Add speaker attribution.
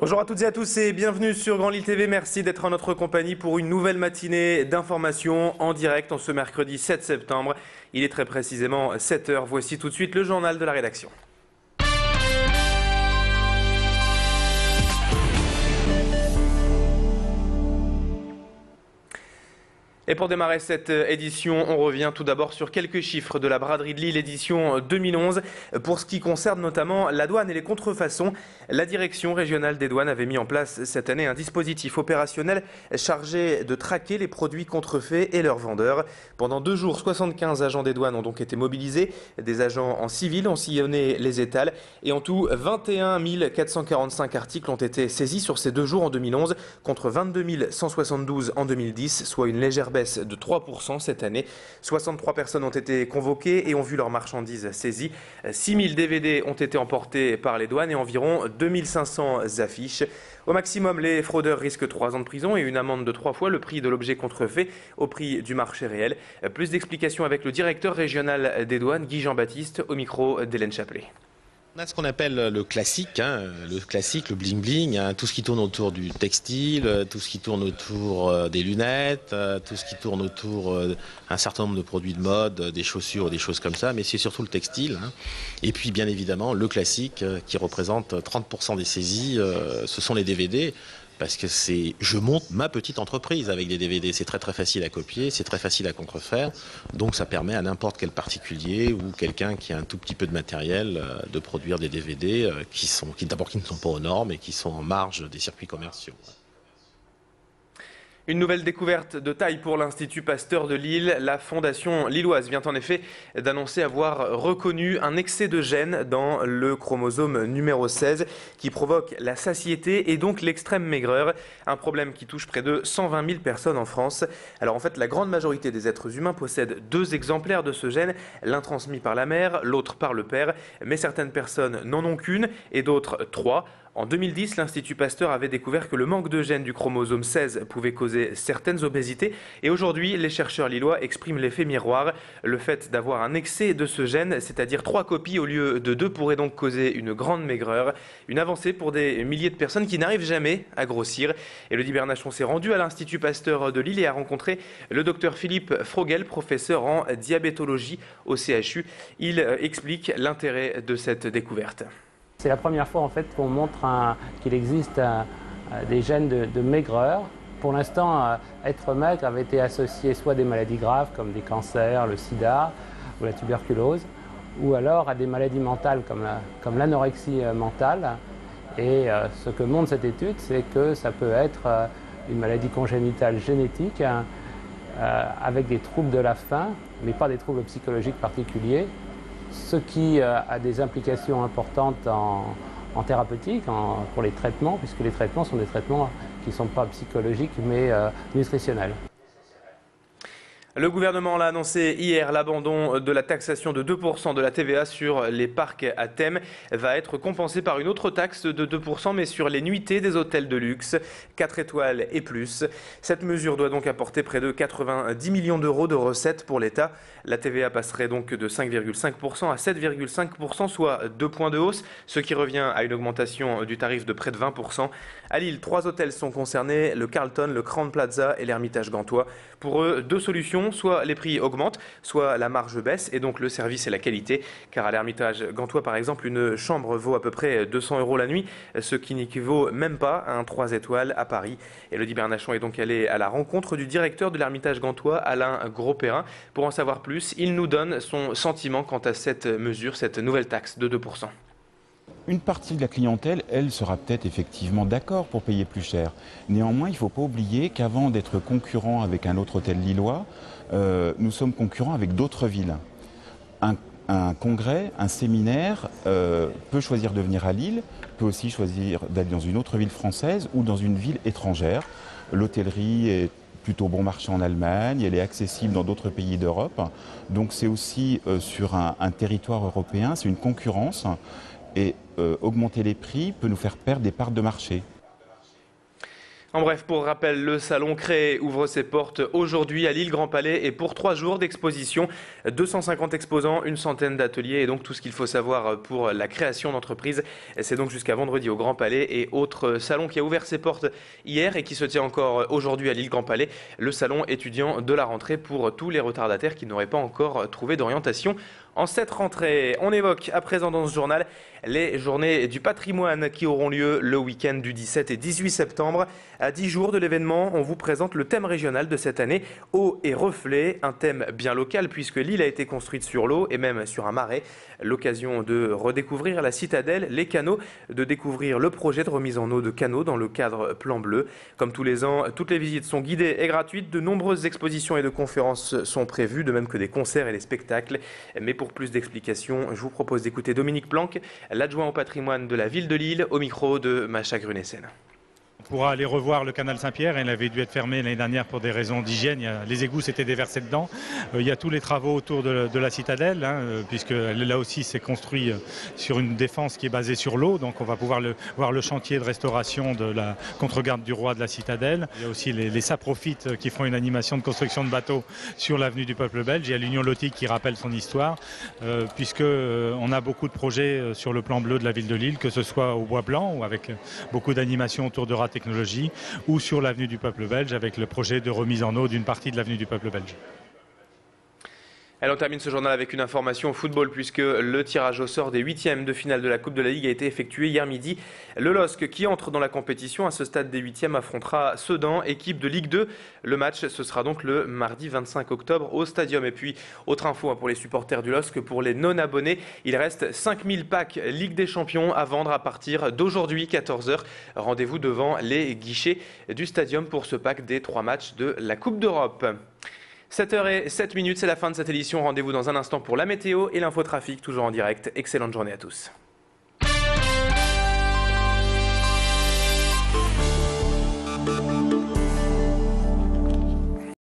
Speaker 1: Bonjour à toutes et à tous et bienvenue sur Grand Lille TV. Merci d'être en notre compagnie pour une nouvelle matinée d'information en direct en ce mercredi 7 septembre. Il est très précisément 7 h. Voici tout de suite le journal de la rédaction. Et pour démarrer cette édition, on revient tout d'abord sur quelques chiffres de la braderie de Lille édition 2011. Pour ce qui concerne notamment la douane et les contrefaçons, la direction régionale des douanes avait mis en place cette année un dispositif opérationnel chargé de traquer les produits contrefaits et leurs vendeurs. Pendant 2 jours, 75 agents des douanes ont donc été mobilisés. Des agents en civil ont sillonné les étals et en tout 21 445 articles ont été saisis sur ces 2 jours en 2011 contre 22 172 en 2010, soit une légère baisse de 3% cette année. 63 personnes ont été convoquées et ont vu leurs marchandises saisies. 6000 DVD ont été emportés par les douanes et environ 2500 affiches. Au maximum, les fraudeurs risquent 3 ans de prison et une amende de 3 fois le prix de l'objet contrefait au prix du marché réel. Plus d'explications avec le directeur régional des douanes, Guy Jean-Baptiste, au micro d'Hélène Chaplet.
Speaker 2: On a ce qu'on appelle le classique, le bling-bling, tout ce qui tourne autour du textile, tout ce qui tourne autour des lunettes, tout ce qui tourne autour d'un certain nombre de produits de mode, des chaussures, des choses comme ça, mais c'est surtout le textile. Et puis bien évidemment le classique qui représente 30% des saisies, ce sont les DVD. Parce que je monte ma petite entreprise avec des DVD. C'est très très facile à copier, c'est très facile à contrefaire. Donc ça permet à n'importe quel particulier ou quelqu'un qui a un tout petit peu de matériel de produire des DVD qui ne sont pas aux normes et qui sont en marge des circuits commerciaux.
Speaker 1: Une nouvelle découverte de taille pour l'Institut Pasteur de Lille. La fondation lilloise vient en effet d'annoncer avoir reconnu un excès de gènes dans le chromosome numéro 16 qui provoque la satiété et donc l'extrême maigreur. Un problème qui touche près de 120 000 personnes en France. Alors en fait, la grande majorité des êtres humains possèdent 2 exemplaires de ce gène, l'un transmis par la mère, l'autre par le père. Mais certaines personnes n'en ont qu'une et d'autres 3. En 2010, l'Institut Pasteur avait découvert que le manque de gènes du chromosome 16 pouvait causer certaines obésités. Et aujourd'hui, les chercheurs lillois expriment l'effet miroir. Le fait d'avoir un excès de ce gène, c'est-à-dire 3 copies au lieu de 2, pourrait donc causer une grande maigreur. Une avancée pour des milliers de personnes qui n'arrivent jamais à grossir. Elodie Bernachon s'est rendue à l'Institut Pasteur de Lille et a rencontré le docteur Philippe Frogel, professeur en diabétologie au CHU. Il explique l'intérêt de cette découverte.
Speaker 3: C'est la première fois en fait qu'on montre qu'il existe des gènes de maigreur. Pour l'instant, être maigre avait été associé soit à des maladies graves comme des cancers, le sida ou la tuberculose, ou alors à des maladies mentales comme l'anorexie mentale. Et ce que montre cette étude, c'est que ça peut être une maladie congénitale génétique avec des troubles de la faim, mais pas des troubles psychologiques particuliers. Ce qui a des implications importantes en thérapeutique, pour les traitements, puisque les traitements sont des traitements qui ne sont pas psychologiques mais nutritionnels.
Speaker 1: Le gouvernement l'a annoncé hier, l'abandon de la taxation de 2% de la TVA sur les parcs à thème va être compensé par une autre taxe de 2% mais sur les nuitées des hôtels de luxe, 4 étoiles et plus. Cette mesure doit donc apporter près de 90 millions d'euros de recettes pour l'État. La TVA passerait donc de 5,5% à 7,5%, soit 2 points de hausse, ce qui revient à une augmentation du tarif de près de 20%. À Lille, 3 hôtels sont concernés, le Carlton, le Crans Plaza et l'Hermitage Gantois. Pour eux, 2 solutions. Soit les prix augmentent, soit la marge baisse et donc le service et la qualité. Car à l'Hermitage Gantois, par exemple, une chambre vaut à peu près 200 € la nuit, ce qui n'équivaut même pas à un 3 étoiles à Paris. Elodie Bernachon est donc allée à la rencontre du directeur de l'Hermitage Gantois, Alain Gros-Perrin. Pour en savoir plus, il nous donne son sentiment quant à cette mesure, cette nouvelle taxe de 2%.
Speaker 4: Une partie de la clientèle, elle, sera peut-être effectivement d'accord pour payer plus cher. Néanmoins, il ne faut pas oublier qu'avant d'être concurrent avec un autre hôtel lillois, nous sommes concurrents avec d'autres villes. Un congrès, un séminaire peut choisir de venir à Lille, peut aussi choisir d'aller dans une autre ville française ou dans une ville étrangère. L'hôtellerie est plutôt bon marché en Allemagne, elle est accessible dans d'autres pays d'Europe. Donc c'est aussi sur un territoire européen, c'est une concurrence. Et augmenter les prix peut nous faire perdre des parts de marché.
Speaker 1: En bref, pour rappel, le salon Créer ouvre ses portes aujourd'hui à Lille Grand Palais et pour 3 jours d'exposition, 250 exposants, une centaine d'ateliers et donc tout ce qu'il faut savoir pour la création d'entreprise. C'est donc jusqu'à vendredi au Grand Palais et autre salon qui a ouvert ses portes hier et qui se tient encore aujourd'hui à Lille Grand Palais, le salon étudiant de la rentrée pour tous les retardataires qui n'auraient pas encore trouvé d'orientation. En cette rentrée, on évoque à présent dans ce journal les journées du patrimoine qui auront lieu le week-end du 17 et 18 septembre. À 10 jours de l'événement, on vous présente le thème régional de cette année, eau et reflets, un thème bien local puisque l'île a été construite sur l'eau et même sur un marais. L'occasion de redécouvrir la citadelle, les canaux, de découvrir le projet de remise en eau de canaux dans le cadre Plan Bleu. Comme tous les ans, toutes les visites sont guidées et gratuites. De nombreuses expositions et de conférences sont prévues, de même que des concerts et des spectacles. Mais pour plus d'explications, je vous propose d'écouter Dominique Planck, l'adjoint au patrimoine de la ville de Lille, au micro de Macha Grunessen.
Speaker 5: On pourra aller revoir le canal Saint-Pierre. Il avait dû être fermé l'année dernière pour des raisons d'hygiène. Les égouts s'étaient déversés dedans. Il y a tous les travaux autour de la citadelle, puisque là aussi c'est construit sur une défense qui est basée sur l'eau. Donc on va pouvoir voir le chantier de restauration de la contre-garde du roi de la citadelle. Il y a aussi les saprofites qui font une animation de construction de bateaux sur l'avenue du peuple belge. Il y a l'Union Nautique qui rappelle son histoire, puisqu'on a beaucoup de projets sur le plan bleu de la ville de Lille, que ce soit au Bois Blanc ou avec beaucoup d'animations autour de Technologie ou sur l'avenue du peuple belge avec le projet de remise en eau d'une partie de l'avenue du peuple belge.
Speaker 1: On termine ce journal avec une information au football puisque le tirage au sort des 8e de finale de la Coupe de la Ligue a été effectué hier midi. Le LOSC qui entre dans la compétition à ce stade des 8e affrontera Sedan, équipe de Ligue 2. Le match ce sera donc le mardi 25 octobre au Stadium. Et puis autre info pour les supporters du LOSC, pour les non-abonnés, il reste 5000 packs Ligue des Champions à vendre à partir d'aujourd'hui 14h. Rendez-vous devant les guichets du Stadium pour ce pack des 3 matchs de la Coupe d'Europe. 7h07, c'est la fin de cette édition. Rendez-vous dans un instant pour la météo et l'infotrafic, toujours en direct. Excellente journée à tous.